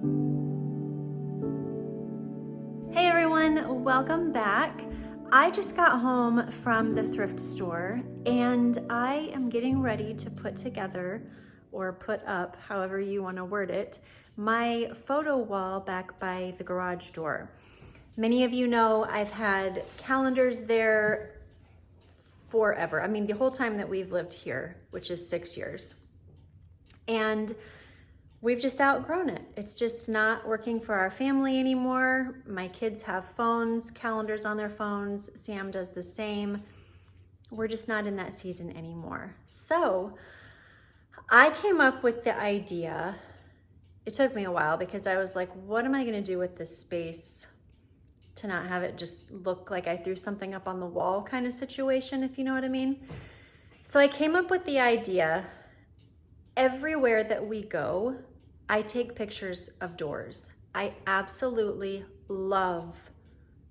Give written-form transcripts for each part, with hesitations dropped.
Hey everyone, welcome back. I just got home from the thrift store and I am getting ready to put together, or put up, however you want to word it, my photo wall back by the garage door. Many of you know I've had calendars there forever. I mean, the whole time that we've lived here, which is 6 years. And we've just outgrown it. It's just not working for our family anymore. My kids have phones, calendars on their phones. Sam does the same. We're just not in that season anymore. So I came up with the idea. It took me a while because I was like, what am I gonna do with this space to not have it just look like I threw something up on the wall kind of situation, if you know what I mean? So I came up with the idea. Everywhere that we go, I take pictures of doors. I absolutely love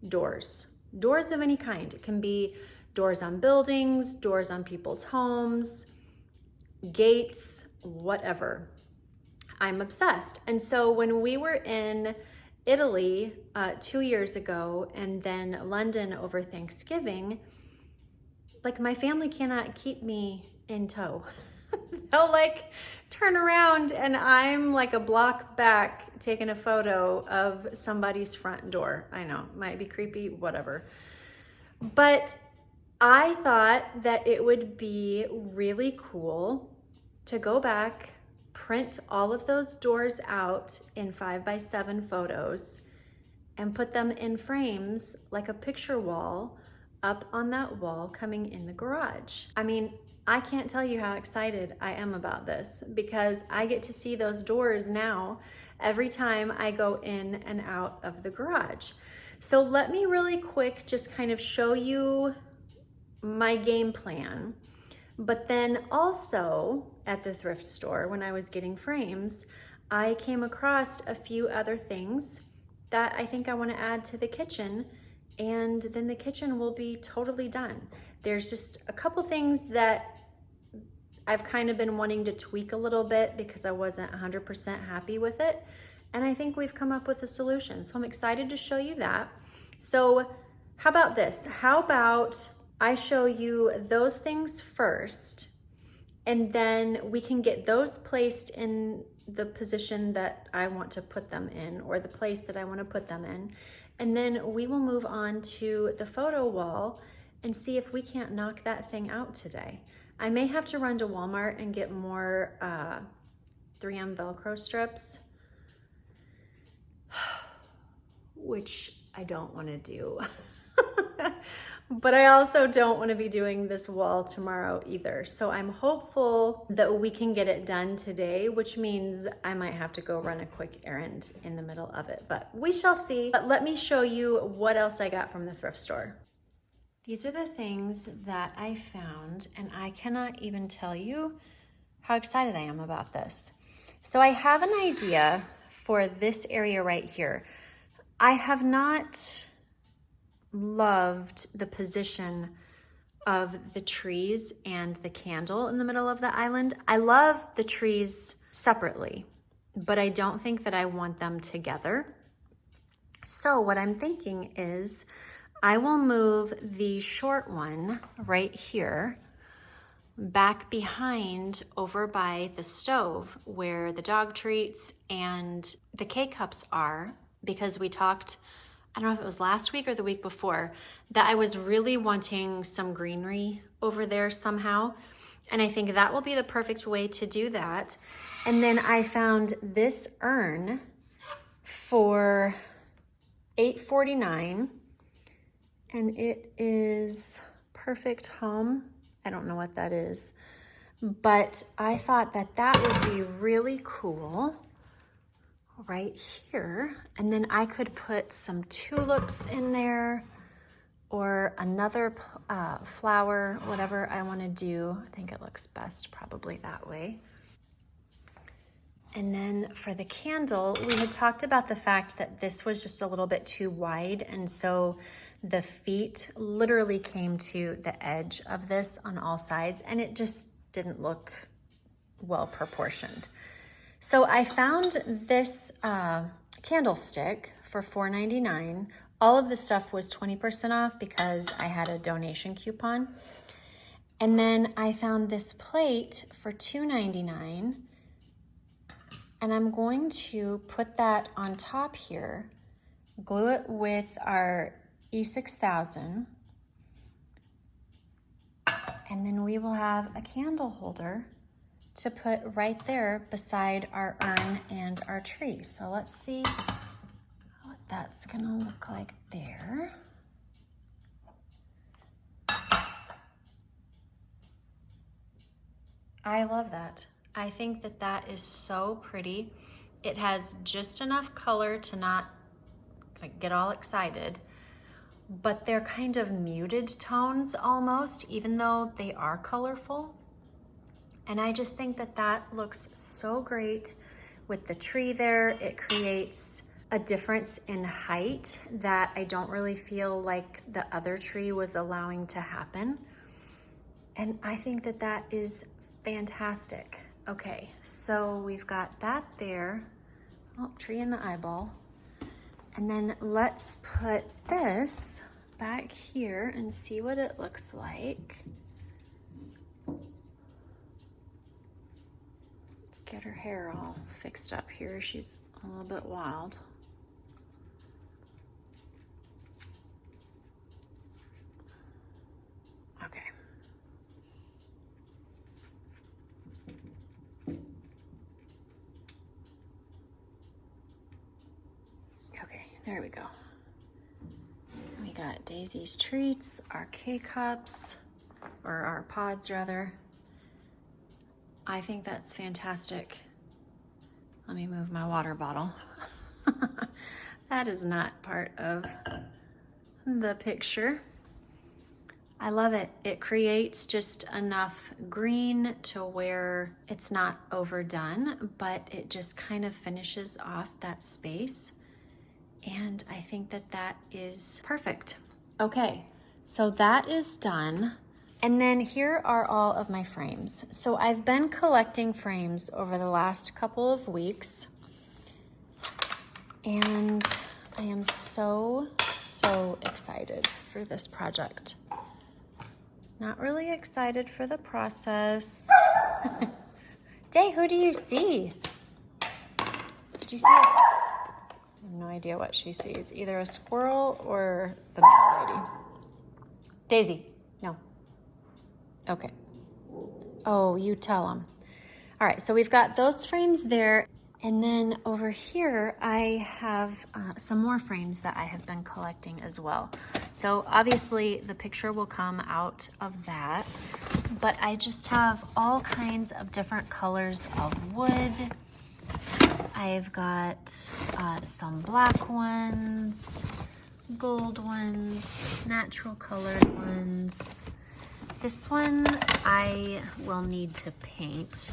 doors. Doors of any kind. It can be doors on buildings, doors on people's homes, gates, whatever. I'm obsessed. And so when we were in Italy 2 years ago and then London over Thanksgiving, like my family cannot keep me in tow. They'll like turn around and I'm like a block back taking a photo of somebody's front door. I know, might be creepy, whatever. But I thought that it would be really cool to go back, print all of those doors out in 5x7 photos and put them in frames like a picture wall up on that wall coming in the garage. I mean, I can't tell you how excited I am about this because I get to see those doors now every time I go in and out of the garage. So let me really quick just kind of show you my game plan. But then also at the thrift store, when I was getting frames, I came across a few other things that I think I want to add to the kitchen, and then the kitchen will be totally done. There's just a couple things that I've kind of been wanting to tweak a little bit because I wasn't 100% happy with it. And I think we've come up with a solution. So I'm excited to show you that. So how about this? How about I show you those things first, and then we can get those placed in the position that I want to put them in, or the place that I want to put them in. And then we will move on to the photo wall and see if we can't knock that thing out today. I may have to run to Walmart and get more 3M Velcro strips, which I don't want to do. But I also don't want to be doing this wall tomorrow either. So I'm hopeful that we can get it done today, which means I might have to go run a quick errand in the middle of it, but we shall see. But let me show you what else I got from the thrift store. These are the things that I found, and I cannot even tell you how excited I am about this. So I have an idea for this area right here. I have not loved the position of the trees and the candle in the middle of the island. I love the trees separately, but I don't think that I want them together. So what I'm thinking is I will move the short one right here back behind over by the stove where the dog treats and the K-cups are, because we talked, I don't know if it was last week or the week before, that I was really wanting some greenery over there somehow. And I think that will be the perfect way to do that. And then I found this urn for $8.49. And it is Perfect Home. I don't know what that is, but I thought that that would be really cool right here. And then I could put some tulips in there or another flower, whatever I want to do. I think it looks best probably that way. And then for the candle, we had talked about the fact that this was just a little bit too wide, and so the feet literally came to the edge of this on all sides, and it just didn't look well proportioned. So I found this candlestick for $4.99. All of the stuff was 20% off because I had a donation coupon. And then I found this plate for $2.99. And I'm going to put that on top here, glue it with our E6000, and then we will have a candle holder to put right there beside our urn and our tree. So let's see what that's gonna look like there. I love that. I think that that is so pretty. It has just enough color to not get all excited, but they're kind of muted tones almost, even though they are colorful. And I just think that that looks so great with the tree there. It creates a difference in height that I don't really feel like the other tree was allowing to happen. And I think that that is fantastic. Okay, so we've got that there. Oh, tree in the eyeball. And then let's put this back here and see what it looks like. Let's get her hair all fixed up here. She's a little bit wild. Okay. Okay, there we go. We got Daisy's treats, our K-cups, or our pods rather. I think that's fantastic. Let me move my water bottle. That is not part of the picture. I love it. It creates just enough green to where it's not overdone, but it just kind of finishes off that space. And I think that that is perfect. Okay, so that is done. And then here are all of my frames. So I've been collecting frames over the last couple of weeks, and I am so excited for this project. Not really excited for the process. Day, who do you see? Did you see us? I have no idea what she sees. Either a squirrel or the mail lady. Daisy, no. Okay. Oh, you tell them. All right, so we've got those frames there. And then over here, I have some more frames that I have been collecting as well. So obviously the picture will come out of that, but I just have all kinds of different colors of wood. I've got some black ones, gold ones, natural colored ones. This one I will need to paint,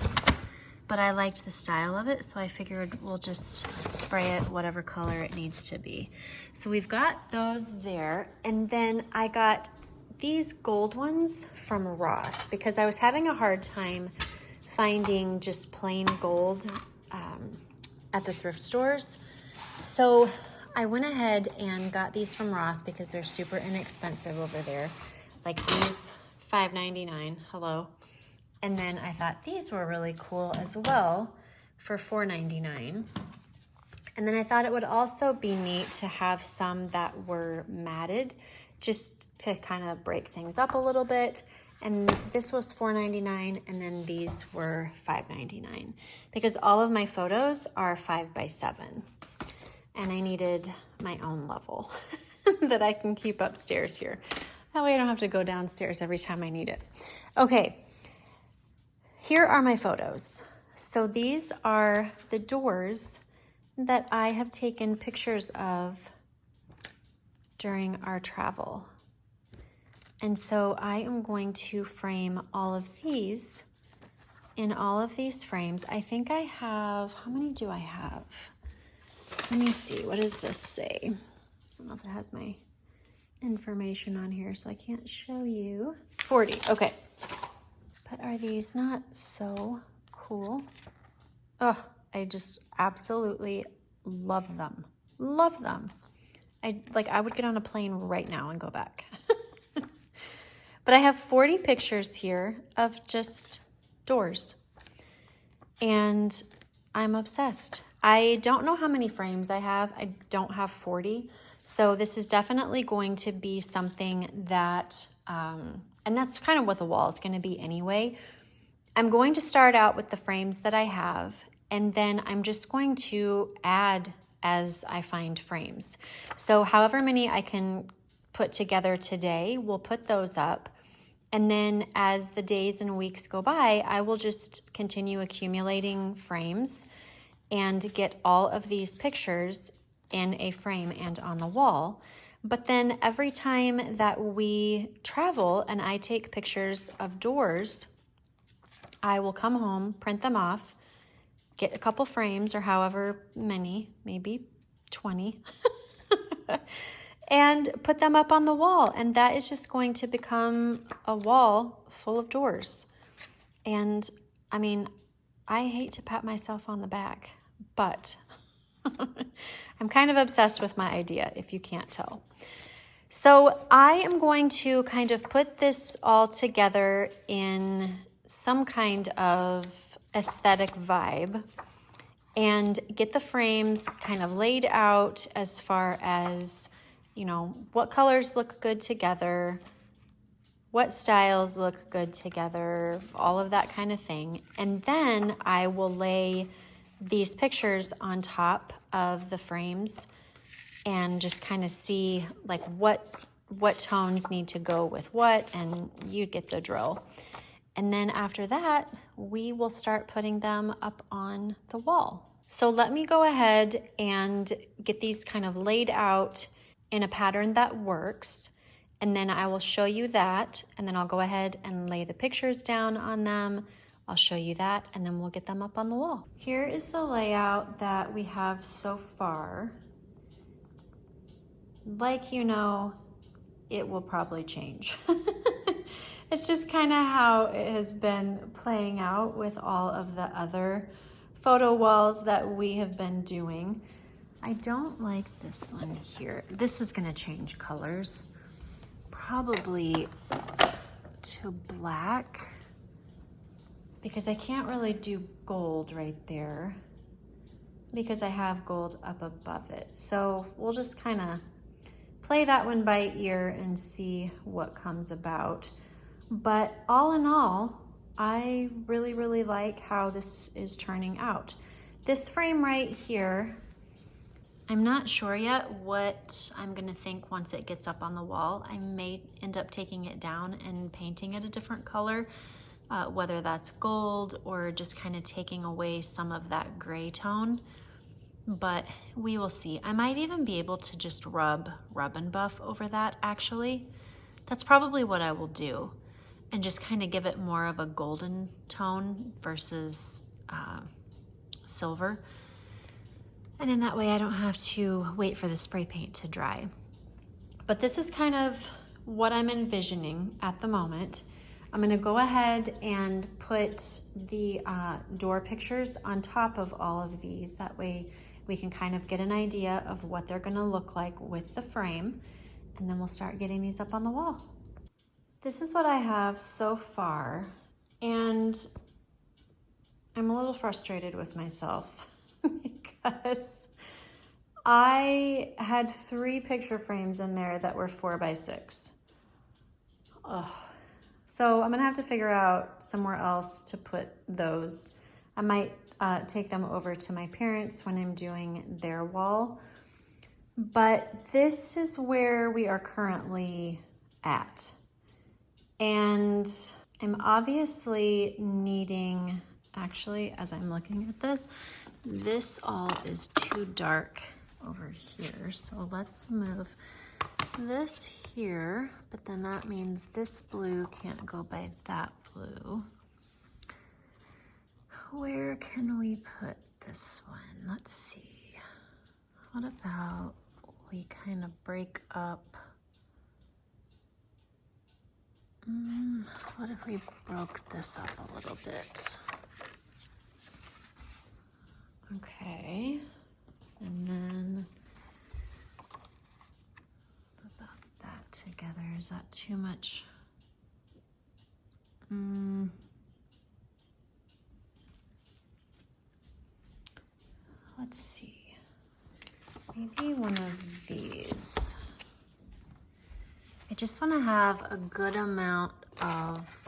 but I liked the style of it, so I figured we'll just spray it whatever color it needs to be. So we've got those there, and then I got these gold ones from Ross because I was having a hard time finding just plain gold at the thrift stores. So I went ahead and got these from Ross because they're super inexpensive over there. Like these, $5.99, hello. And then I thought these were really cool as well for $4.99. And then I thought it would also be neat to have some that were matted just to kind of break things up a little bit. And this was $4.99, and then these were $5.99 because all of my photos are 5x7. And I needed my own level that I can keep upstairs here. That way I don't have to go downstairs every time I need it. Okay, here are my photos. So these are the doors that I have taken pictures of during our travel. And so I am going to frame all of these in all of these frames. I think I have, how many do I have? Let me see, what does this say? I don't know if it has my information on here, so I can't show you. 40, okay. But are these not so cool? Oh, I just absolutely love them. Love them. I would get on a plane right now and go back. But I have 40 pictures here of just doors. And I'm obsessed. I don't know how many frames I have. I don't have 40. So this is definitely going to be something that, and that's kind of what the wall is going to be anyway. I'm going to start out with the frames that I have, and then I'm just going to add as I find frames. So however many I can put together today, we'll put those up. And then as the days and weeks go by, I will just continue accumulating frames and get all of these pictures in a frame and on the wall. But then every time that we travel and I take pictures of doors, I will come home, print them off, get a couple frames or however many, maybe 20, and put them up on the wall. And that is just going to become a wall full of doors. And I mean, I hate to pat myself on the back, but I'm kind of obsessed with my idea, if you can't tell. So I am going to kind of put this all together in some kind of aesthetic vibe and get the frames kind of laid out as far as, you know, what colors look good together, what styles look good together, all of that kind of thing. And then I will lay these pictures on top of the frames and just kind of see like what tones need to go with what, and you get the drill. And then after that, we will start putting them up on the wall. So let me go ahead and get these kind of laid out in a pattern that works. And then I will show you that. And then I'll go ahead and lay the pictures down on them. I'll show you that, and then we'll get them up on the wall. Here is the layout that we have so far. Like, you know, it will probably change. It's just kind of how it has been playing out with all of the other photo walls that we have been doing. I don't like this one here. This is gonna change colors. Probably to black, because I can't really do gold right there because I have gold up above it. So we'll just kind of play that one by ear and see what comes about. But all in all, I really, really like how this is turning out. This frame right here, I'm not sure yet what I'm gonna think once it gets up on the wall. I may end up taking it down and painting it a different color, whether that's gold or just kind of taking away some of that gray tone. But we will see. I might even be able to just rub and buff over that, actually. That's probably what I will do, and just kind of give it more of a golden tone versus silver. And then that way I don't have to wait for the spray paint to dry. But this is kind of what I'm envisioning at the moment. I'm gonna go ahead and put the door pictures on top of all of these. That way we can kind of get an idea of what they're gonna look like with the frame, and then we'll start getting these up on the wall. This is what I have so far, and I'm a little frustrated with myself because I had 3 picture frames in there that were 4x6. Ugh. So I'm gonna have to figure out somewhere else to put those. I might take them over to my parents when I'm doing their wall. But this is where we are currently at. And I'm obviously needing, actually, as I'm looking at this all is too dark over here. So let's move this here, but then that means this blue can't go by that blue. Where can we put this one? Let's see. What about we kind of break up? What if we broke this up a little bit? Okay, and then about that together. Is that too much? Let's see. Maybe one of these. I just want to have a good amount of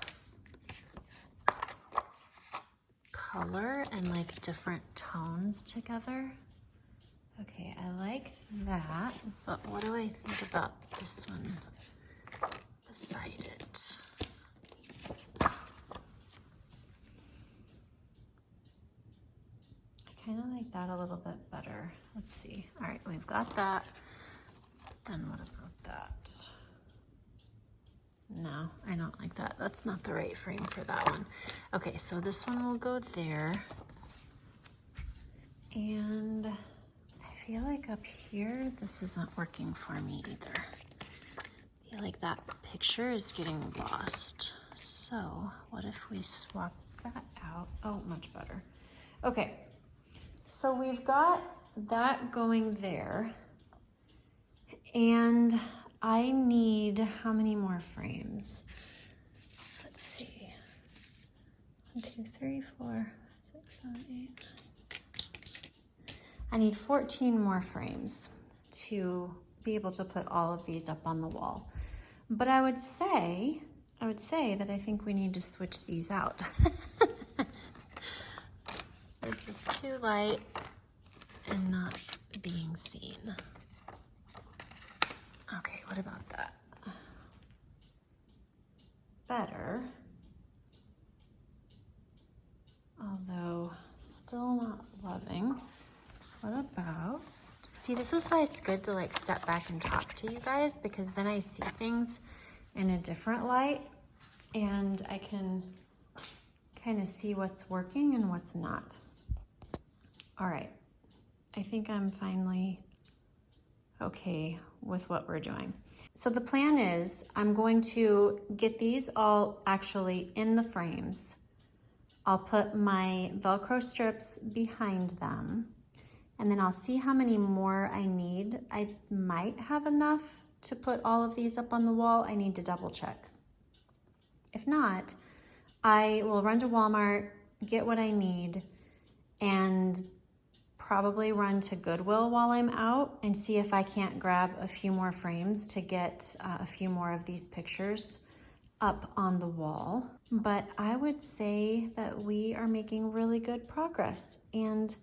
color and like different tones together. Okay, I like that, but what do I think about this one beside it? I kind of like that a little bit better. Let's see. All right, we've got that. Then what about that? No, I don't like that. That's not the right frame for that one. Okay, so this one will go there. And I feel like up here, this isn't working for me either. I feel like that picture is getting lost. So what if we swap that out? Oh, much better. Okay, so we've got that going there. And I need how many more frames? Let's see. 1, 2, 3, 4, 6, 7, 8, 9. I need 14 more frames to be able to put all of these up on the wall. But I would say that I think we need to switch these out. This is too light and not being seen. Okay, what about that? Better. Although still not loving. What about, see, this is why it's good to like step back and talk to you guys, because then I see things in a different light and I can kind of see what's working and what's not. All right, I think I'm finally okay with what we're doing. So the plan is I'm going to get these all actually in the frames. I'll put my Velcro strips behind them, and then I'll see how many more I need. I might have enough to put all of these up on the wall. I need to double check. If not, I will run to Walmart, get what I need, and probably run to Goodwill while I'm out and see if I can't grab a few more frames to get a few more of these pictures up on the wall. But I would say that we are making really good progress, and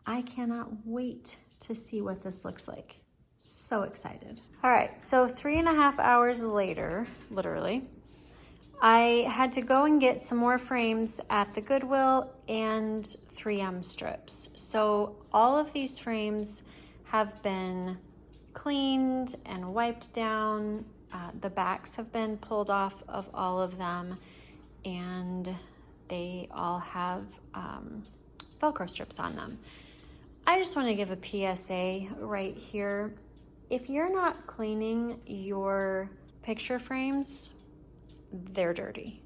I cannot wait to see what this looks like. So excited. All right, so 3.5 hours later, literally, I had to go and get some more frames at the Goodwill and 3M strips. So all of these frames have been cleaned and wiped down. The backs have been pulled off of all of them, and they all have Velcro strips on them. I just want to give a PSA right here. If you're not cleaning your picture frames, they're dirty.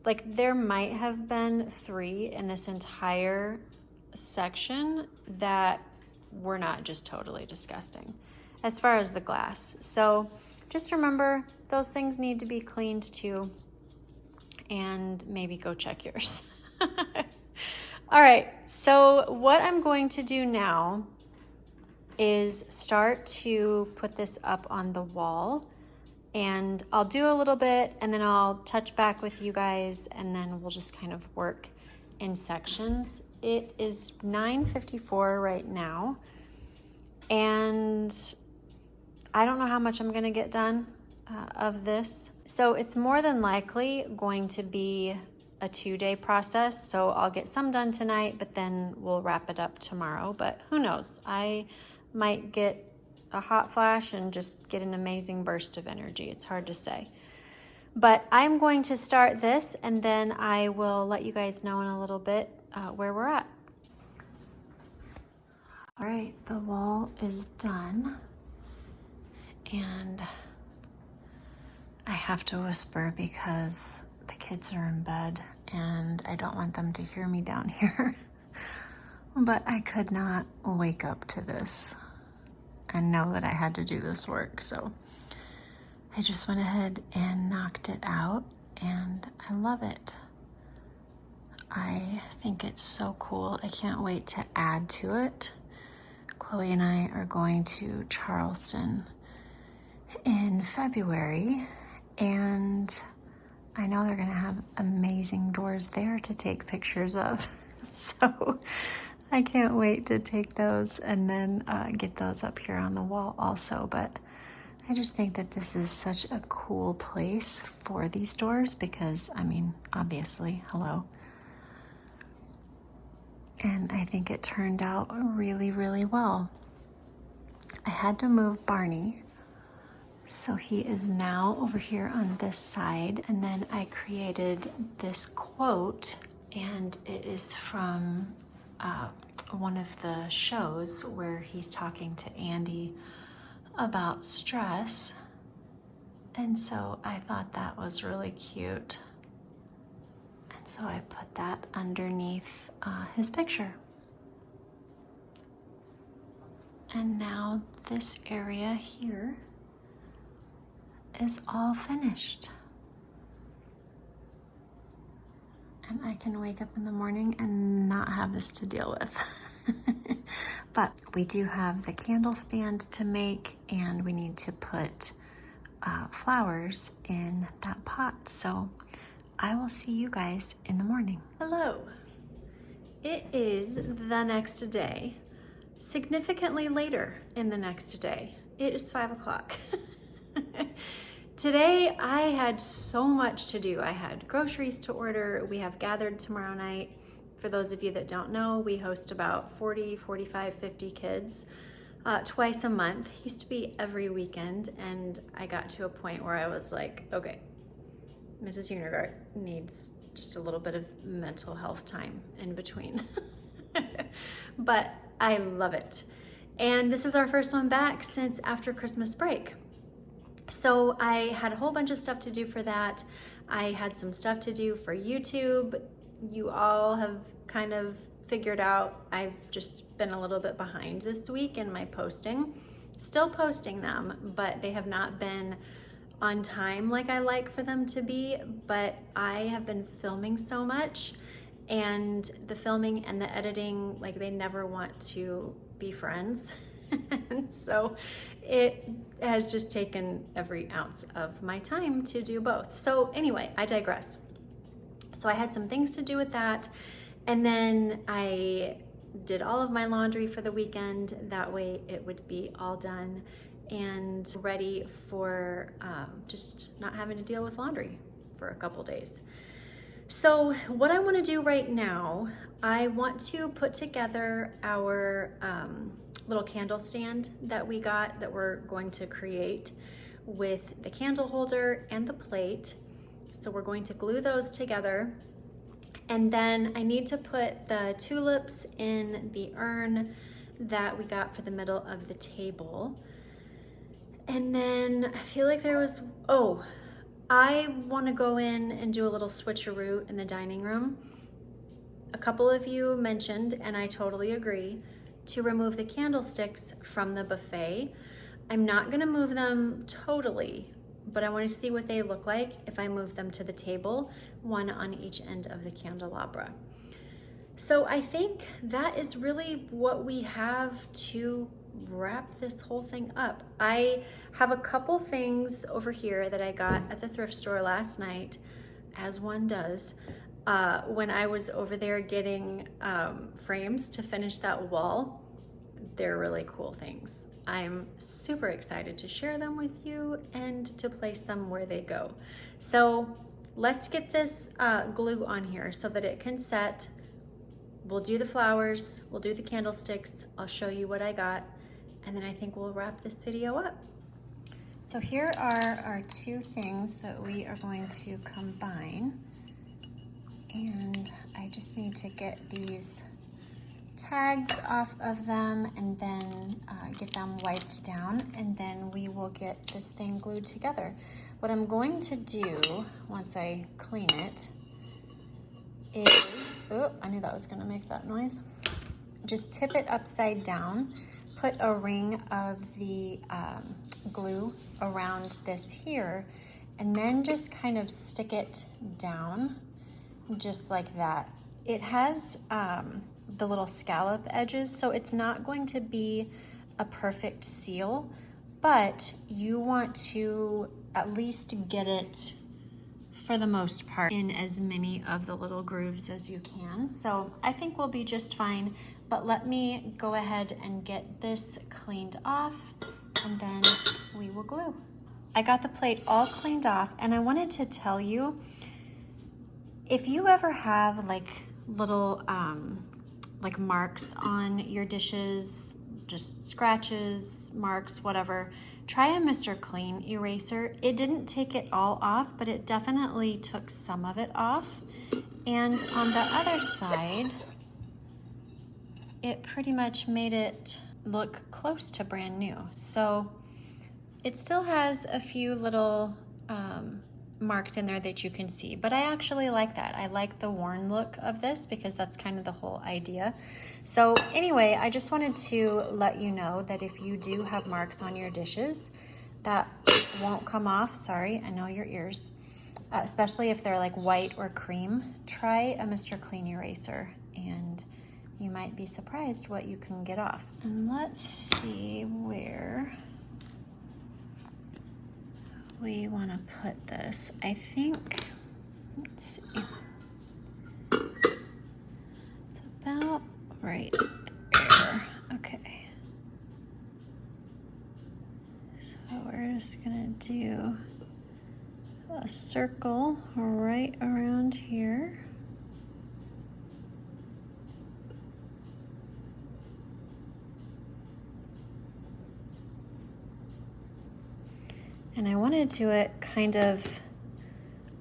Like, there might have been 3 in this entire section that were not just totally disgusting as far as the glass. So just remember, those things need to be cleaned too, and maybe go check yours. All right, so what I'm going to do now is start to put this up on the wall. And I'll do a little bit, and then I'll touch back with you guys, and then we'll just kind of work in sections. It is 9:54 right now, and I don't know how much I'm gonna get done of this. So it's more than likely going to be a 2-day process. So I'll get some done tonight, but then we'll wrap it up tomorrow. But who knows? I might get a hot flash and just get an amazing burst of energy. It's hard to say. But I'm going to start this, and then I will let you guys know in a little bit where we're at. All right, the wall is done. And I have to whisper because the kids are in bed and I don't want them to hear me down here. but I could not wake up to this and know that I had to do this work. So I just went ahead and knocked it out, and I love it. I think it's so cool. I can't wait to add to it. Chloe and I are going to Charleston in February, and I know they're gonna have amazing doors there to take pictures of. So I can't wait to take those and then get those up here on the wall also. But I just think that this is such a cool place for these doors because, I mean, obviously, hello. And I think it turned out really, really well. I had to move Barney, so he is now over here on this side. And then I created this quote, and it is from one of the shows where he's talking to Andy about stress. And so I thought that was really cute. So I put that underneath his picture. And now this area here is all finished. And I can wake up in the morning and not have this to deal with. But we do have the candle stand to make, and we need to put flowers in that pot. So I will see you guys in the morning. Hello. It is the next day, significantly later in the next day. It is 5 o'clock. Today I had so much to do. I had groceries to order. We have gathered tomorrow night. For those of you that don't know, we host about 40, 45, 50 kids twice a month. Used to be every weekend, and I got to a point where I was like, okay, Mrs. Huenergardt needs just a little bit of mental health time in between. But I love it. And this is our first one back since after Christmas break. So I had a whole bunch of stuff to do for that. I had some stuff to do for YouTube. You all have kind of figured out I've just been a little bit behind this week in my posting. Still posting them, but they have not been on time like I like for them to be. But I have been filming so much, and the filming and the editing, like, they never want to be friends. And so it has just taken every ounce of my time to do both. So anyway, I digress. So I had some things to do with that, and then I did all of my laundry for the weekend. That way it would be all done and ready for just not having to deal with laundry for a couple days. So what I want to do right now, I want to put together our little candle stand that we got, that we're going to create with the candle holder and the plate. So we're going to glue those together. And then I need to put the tulips in the urn that we got for the middle of the table. And then I feel like there was, I want to go in and do a little switcheroo in the dining room. A couple of you mentioned, and I totally agree, to remove the candlesticks from the buffet. I'm not going to move them totally, but I want to see what they look like if I move them to the table, one on each end of the candelabra. So I think that is really what we have to wrap this whole thing up. I have a couple things over here that I got at the thrift store last night, as one does, when I was over there getting frames to finish that wall. They're really cool things. I'm super excited to share them with you and to place them where they go. So let's get this glue on here so that it can set. We'll do the flowers, we'll do the candlesticks, I'll show you what I got, and then I think we'll wrap this video up. So here are our two things that we are going to combine. And I just need to get these tags off of them and then get them wiped down, and then we will get this thing glued together. What I'm going to do once I clean it is, oh, I knew that was gonna make that noise. just tip it upside down, put a ring of the glue around this here, and then just kind of stick it down just like that. It has the little scallop edges, so it's not going to be a perfect seal, but you want to at least get it, for the most part, in as many of the little grooves as you can. So I think we'll be just fine, but let me go ahead and get this cleaned off and then we will glue. I got the plate all cleaned off, and I wanted to tell you, if you ever have like little like marks on your dishes, just scratches, marks, whatever, try a Mr. Clean eraser. It didn't take it all off, but it definitely took some of it off. And on the other side, it pretty much made it look close to brand new. So it still has a few little marks in there that you can see, but I actually like that. I like the worn look of this because that's kind of the whole idea. So anyway, I just wanted to let you know that if you do have marks on your dishes that won't come off, sorry, I know your ears, especially if they're like white or cream, try a Mr. Clean eraser and you might be surprised what you can get off. And let's see where we want to put this. I think, let's see, it's about right there. Okay, so we're just gonna do a circle right around here. And I want to do it kind of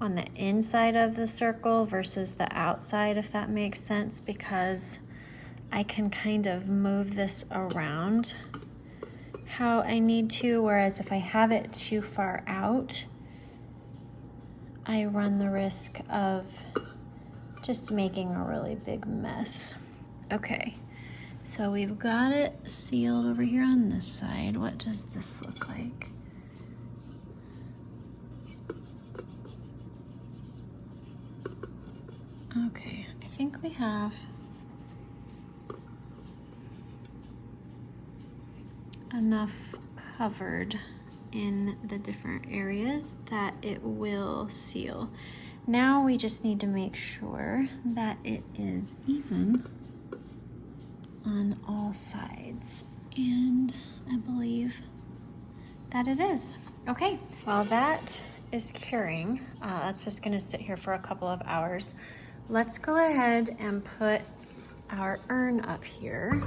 on the inside of the circle versus the outside, if that makes sense, because I can kind of move this around how I need to, whereas if I have it too far out, I run the risk of just making a really big mess. Okay, so we've got it sealed over here on this side. What does this look like? Okay, I think we have enough covered in the different areas that it will seal. Now we just need to make sure that it is even on all sides, and I believe that it is. Okay, while that is curing, that's just gonna sit here for a couple of hours. Let's go ahead and put our urn up here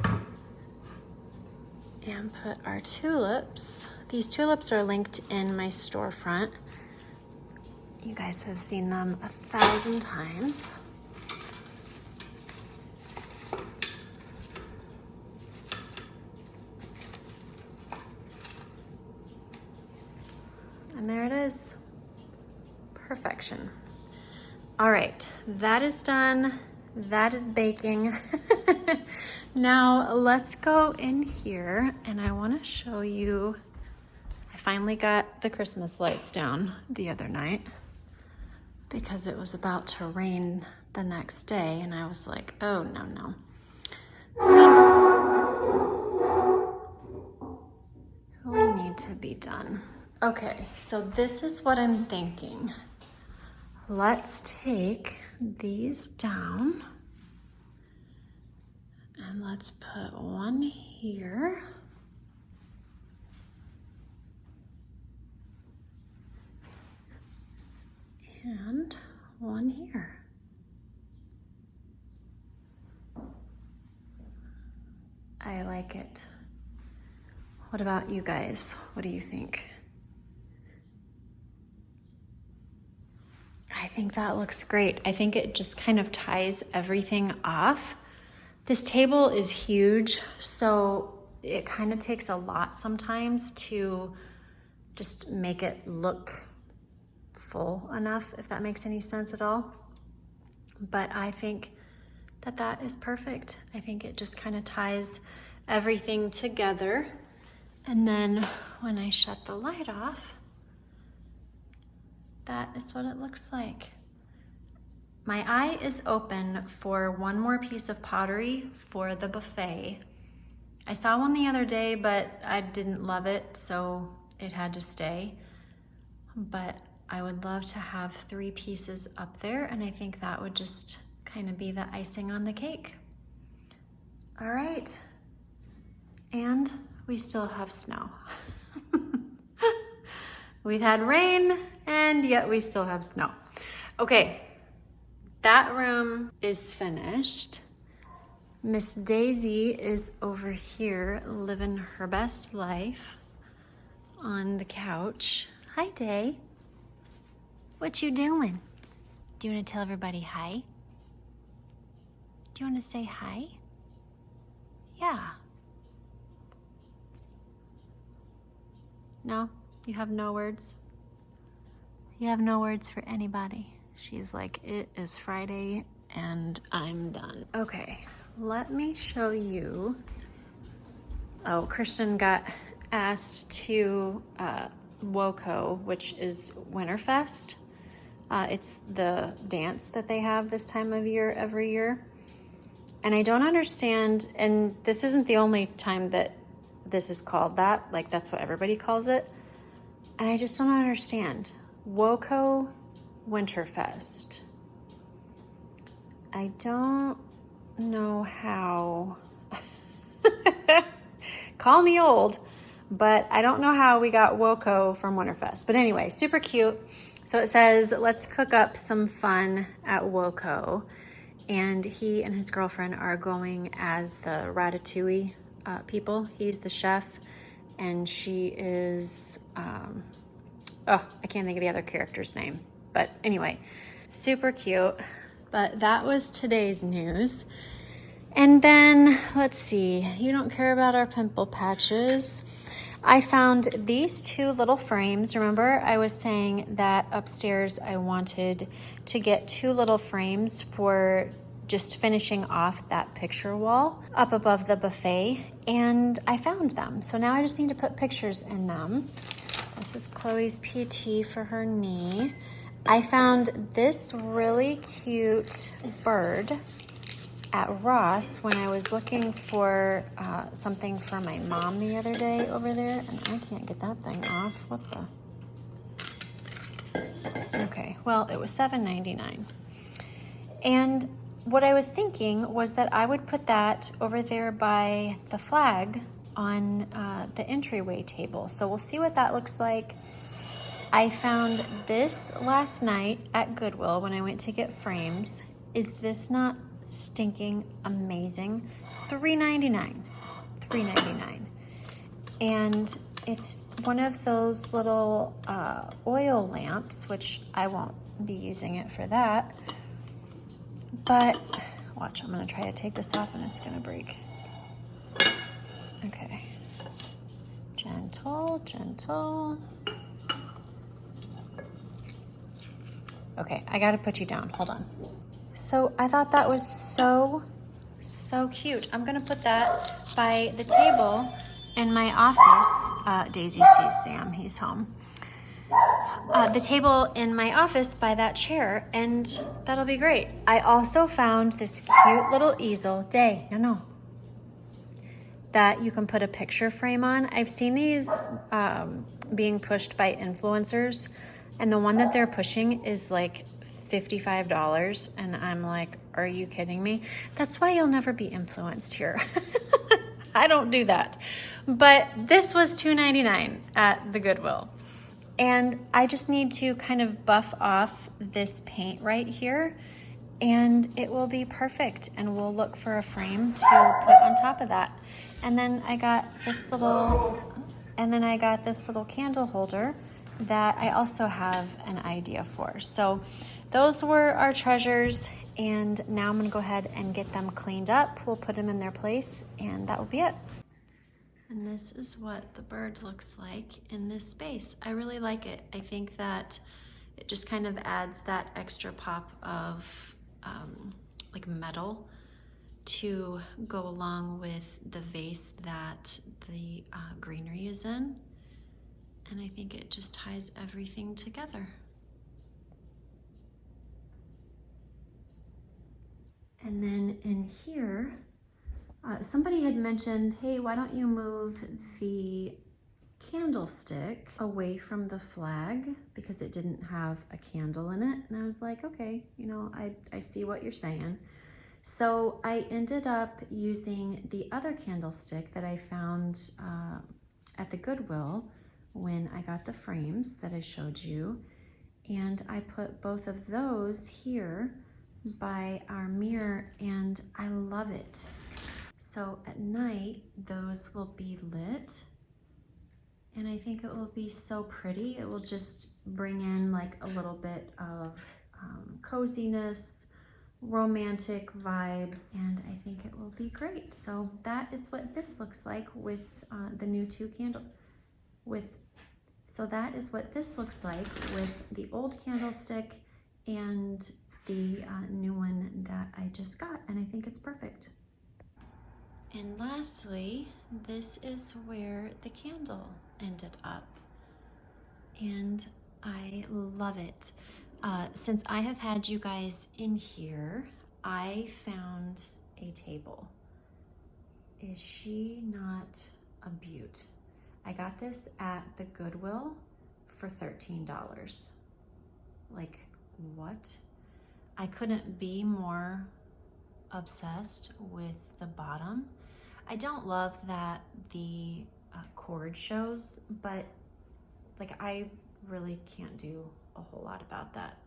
and put our tulips. These tulips are linked in my storefront. You guys have seen them 1,000 times. And there it is. Perfection. All right, that is done. That is baking. Now let's go in here and I want to show you, I finally got the Christmas lights down the other night because it was about to rain the next day and I was like, oh no. We need to be done. Okay, so this is what I'm thinking. Let's take these down and let's put one here. And one here. I like it. What about you guys? What do you think? I think that looks great. I think it just kind of ties everything off. This table is huge, so it kind of takes a lot sometimes to just make it look full enough, if that makes any sense at all. But I think that that is perfect. I think it just kind of ties everything together. And then when I shut the light off, that is what it looks like. My eye is open for one more piece of pottery for the buffet. I saw one the other day, but I didn't love it, so it had to stay. But I would love to have 3 pieces up there, and I think that would just kind of be the icing on the cake. All right, and we still have snow. We've had rain, and yet we still have snow. Okay, that room is finished. Miss Daisy is over here living her best life on the couch. Hi, Day. What you doing? Do you want to tell everybody hi? Do you want to say hi? Yeah. No? You have no words? You have no words for anybody. She's like, it is Friday and I'm done. Okay, let me show you. Oh, Christian got asked to WOCO, which is Winterfest. It's the dance that they have this time of year every year. And I don't understand, and this isn't the only time that this is called that, like that's what everybody calls it. And I just don't understand. WOCO Winterfest. I don't know how, call me old, but I don't know how we got WOCO from Winterfest. But anyway, super cute. So it says, let's cook up some fun at WOCO. And he and his girlfriend are going as the Ratatouille people. He's the chef, and she is, oh, I can't think of the other character's name. But anyway, super cute. But that was today's news. And then, let's see, you don't care about our pimple patches. I found these 2 little frames. Remember, I was saying that upstairs I wanted to get 2 little frames for just finishing off that picture wall up above the buffet, and I found them. So now I just need to put pictures in them. This is Chloe's PT for her knee. I found this really cute bird at Ross when I was looking for something for my mom the other day over there, and I can't get that thing off. What the? Okay, well, it was $7.99. And what I was thinking was that I would put that over there by the flag on the entryway table. So we'll see what that looks like. I found this last night at Goodwill when I went to get frames. Is this not stinking amazing? $3.99. $3.99. And it's one of those little oil lamps, which I won't be using it for that. But watch, I'm gonna try to take this off and it's gonna break. Okay. Gentle, gentle. Okay, I gotta put you down, hold on. So I thought that was so cute. I'm gonna put that by the table in my office. Daisy sees Sam, he's home. The table in my office by that chair, and that'll be great. I also found this cute little easel, that you can put a picture frame on. I've seen these being pushed by influencers, and the one that they're pushing is like $55, and I'm like, are you kidding me? That's why you'll never be influenced here. I don't do that. But this was $2.99 at the Goodwill. And I just need to kind of buff off this paint right here, and it will be perfect. And we'll look for a frame to put on top of that. And then I got this little candle holder that I also have an idea for. So those were our treasures, and now I'm gonna go ahead and get them cleaned up. We'll put them in their place, and that will be it. And this is what the bird looks like in this space. I really like it. I think that it just kind of adds that extra pop of like metal to go along with the vase that the greenery is in. And I think it just ties everything together. And then in here, somebody had mentioned, hey, why don't you move the candlestick away from the flag because it didn't have a candle in it. And I was like, okay, you know, I see what you're saying. So I ended up using the other candlestick that I found at the Goodwill when I got the frames that I showed you. And I put both of those here by our mirror, and I love it. So at night, those will be lit. And I think it will be so pretty. It will just bring in like a little bit of coziness, romantic vibes, and I think it will be great. So that is what this looks like with the new so that is what this looks like with the old candlestick and the new one that I just got, and I think it's perfect. And lastly, this is where the candle ended up, and I love it. Since I have had you guys in here, I found a table. Is she not a beaut? I got this at the Goodwill for $13. Like, what? I couldn't be more obsessed with the bottom. I don't love that the cord shows, but like I really can't do a whole lot about that.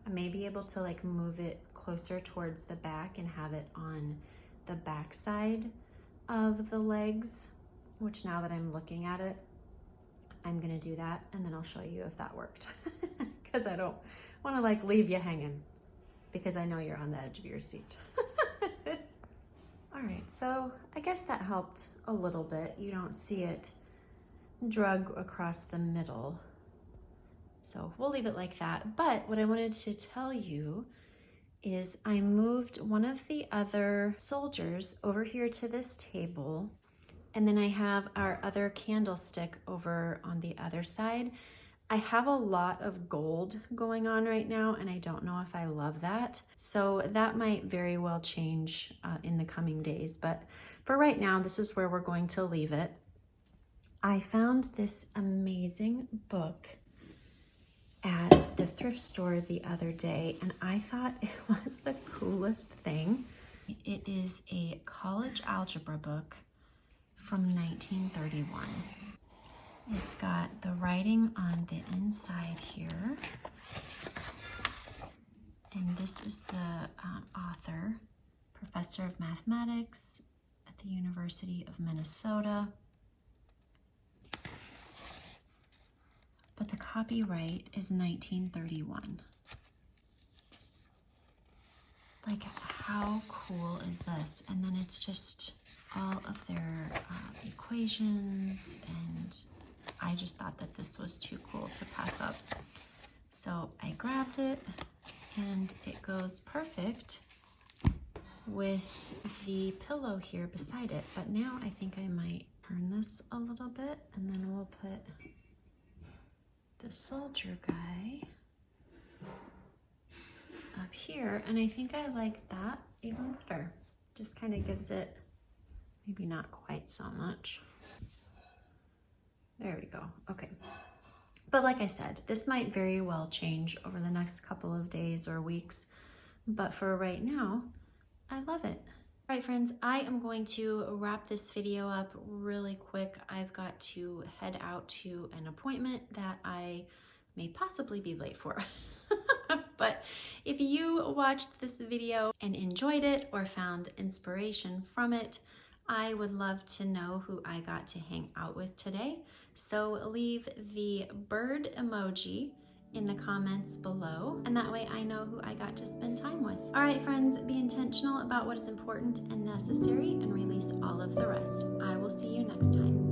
I may be able to like move it closer towards the back and have it on the back side of the legs, which now that I'm looking at it, I'm gonna do that and then I'll show you if that worked because I don't want to like leave you hanging because I know you're on the edge of your seat. All right, so I guess that helped a little bit. You don't see it drug across the middle. So we'll leave it like that. But what I wanted to tell you is I moved one of the other soldiers over here to this table, and then I have our other candlestick over on the other side. I have a lot of gold going on right now, and I don't know if I love that. So that might very well change in the coming days. But for right now, this is where we're going to leave it. I found this amazing book at the thrift store the other day, and I thought it was the coolest thing. It is a college algebra book from 1931. It's got the writing on the inside here. And this is the author, professor of mathematics at the University of Minnesota. But the copyright is 1931. Like, how cool is this? And then it's just all of their equations, and I just thought that this was too cool to pass up. So I grabbed it, and it goes perfect with the pillow here beside it. But now I think I might turn this a little bit, and then we'll put the soldier guy up here. And I think I like that even better. Just kind of gives it, maybe not quite so much. There we go. Okay. But like I said, this might very well change over the next couple of days or weeks. But for right now, I love it. All right, friends, I am going to wrap this video up really quick. I've got to head out to an appointment that I may possibly be late for. But if you watched this video and enjoyed it or found inspiration from it, I would love to know who I got to hang out with today. So leave the bird emoji in the comments below, and that way I know who I got to spend time with. All right, friends, be intentional about what is important and necessary and release all of the rest. I will see you next time.